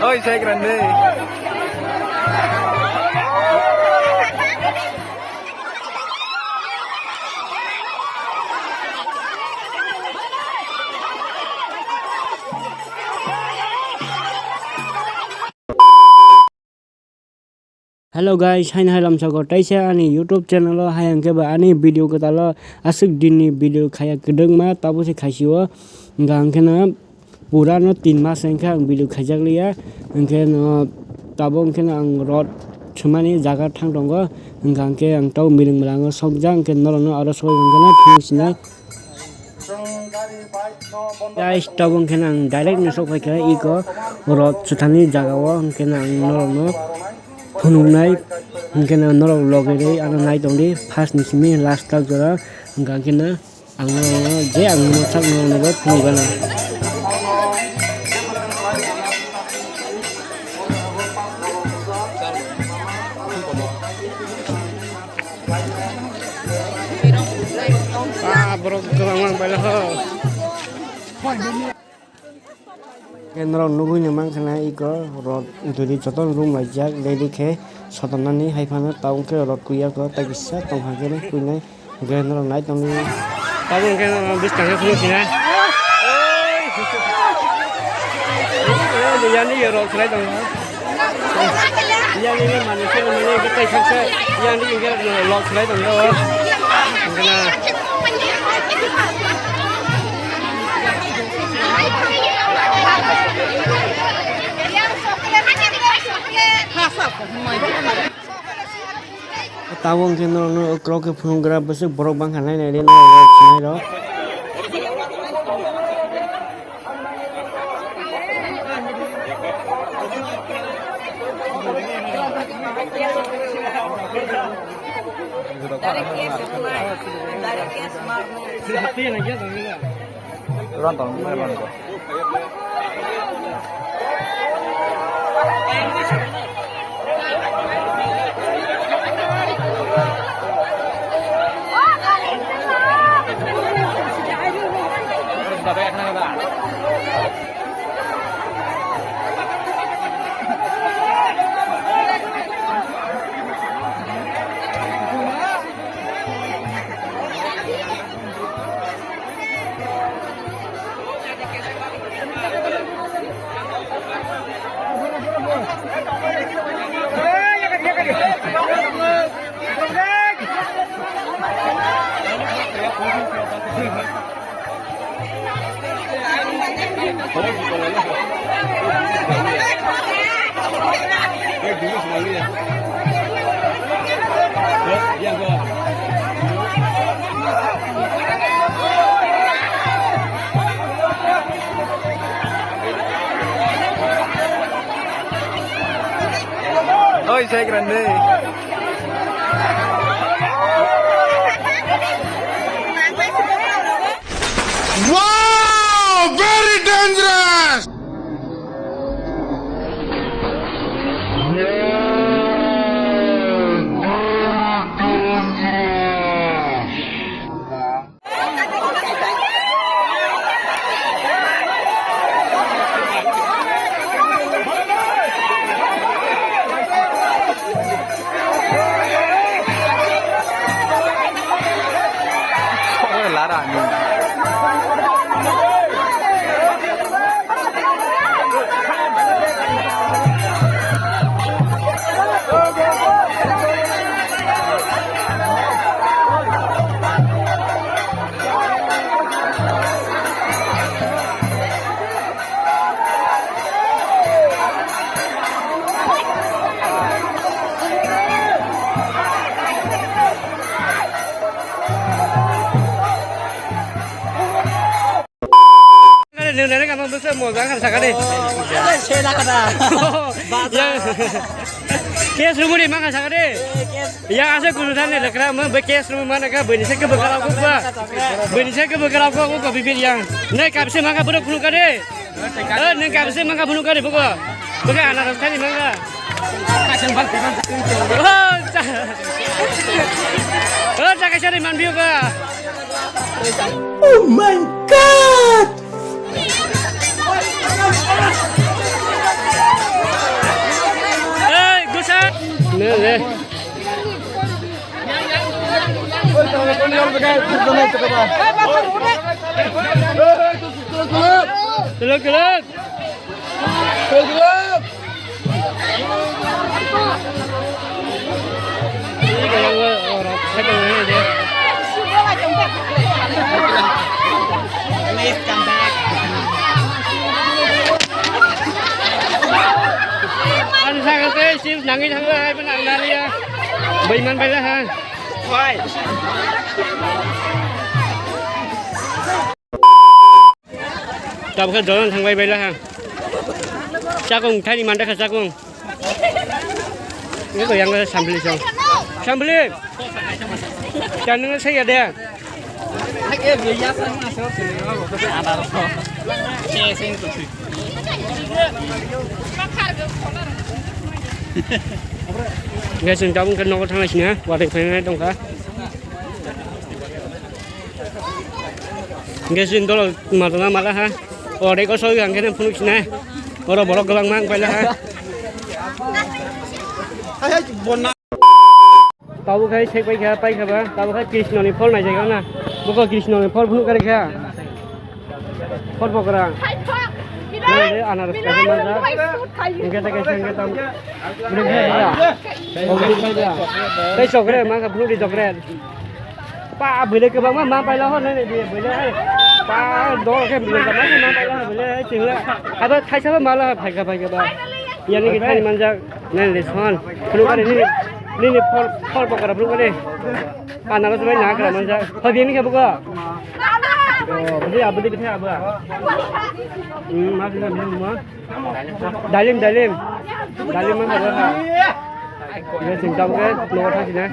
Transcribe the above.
Hoy, saya grande. Hello guys, hai hai lam sago taisa ani YouTube channel lo hayang ke ba ani video ko talo asik dini video khaya kedeng ma tabu se khaisiwa gang khena pura no 3 mas engkha ang video khajak liya engke no tabo engke ang rod chumani jaga thang dongo gang ke ang tau miling melang sokjang ke no aro soi gang na phusna guys tabo engke ang direct ni sok khai iko rod chutani jaga wo engke ang no Punungnai kena norok logere ana nai tongdi first nismi last tak jora engka kena angno je angno sak no go punugana bro kelamang bala ho Kenro nubu nyamang kena iko rod duri joton room lajak lady ke sotonani haifana taung ke rod kuya ko tagisa tong hagene kuine genro nai tong ni taung kenro bis tang ke sina oi yani rod khlai tong yani ni mani se ni ke tai sakse yani ke rod khlai tong do kena tawong kena no krok ke phungra bese borok bang hanai nai re no chinai ro Hoy, saya grande. Wow! Very dangerous! Lara ni. Nene kamu bisa mau gangan sakade. Sela kada. Kes rumah ni makan sakade. Yang asal kurusan ni lekra mah bekes rumah mana kah benih saya kebegal aku bah. Benih saya kebegal aku kau bibir yang. Nek kau bisa makan budak bunuh kade. Nek kau bisa makan bunuh kade buka. Buka anak rasa ni makan. Kasih bang. Oh, cakap cari manbiu kah. Oh my God! deh. Kelak kelak. Ini kayak orang second ini dia. Please come back. Anh sang cái siêu nặng cái thằng hai bên nặng này à. Bình man bay ra ha. Why? Tập cái drone thằng bay ra ha. Cha cùng thay đi man đã cha cùng. Cái cái yang sambil xong. Sambil. Jangan nó xây ada. Cái gì giá sang masuk sini. Ada roh. Sing tu. Nghe xin chào cái nó thằng này nhé, qua đây phải ngay đông cả. Nghe xin đó là mà tụi nó mà ha. Ở đây có sôi gần cái này phun nè. Ở đó bỏ lọc cái mang phải là ha. Tao cái xe bay khai ba, tao cái Krishna này phun này chạy cái nè. Bố có Krishna này phun cái này kìa. Phun bọc ra. Ini anak sekolah mana? Mungkin tak kisah kita belum ada. Belum ada. Tapi coklat mana belum di coklat. Pa boleh ke bang manaไปแล้วนี่dia boleh. Pa dor ke boleh ke manaไปแล้วboleh cingla. Ada thai siapa malah thai ke bang. Yang ni kita ni manja ni leson. Belum ada ni phol bakar belum ada. Anak sebenarnya nak kerja manja. Tapi ini ke buka? Beli apa beli kita apa? Masih nak beli semua. Dalim mana berapa? Ini singkap ke? Nomor thang sini.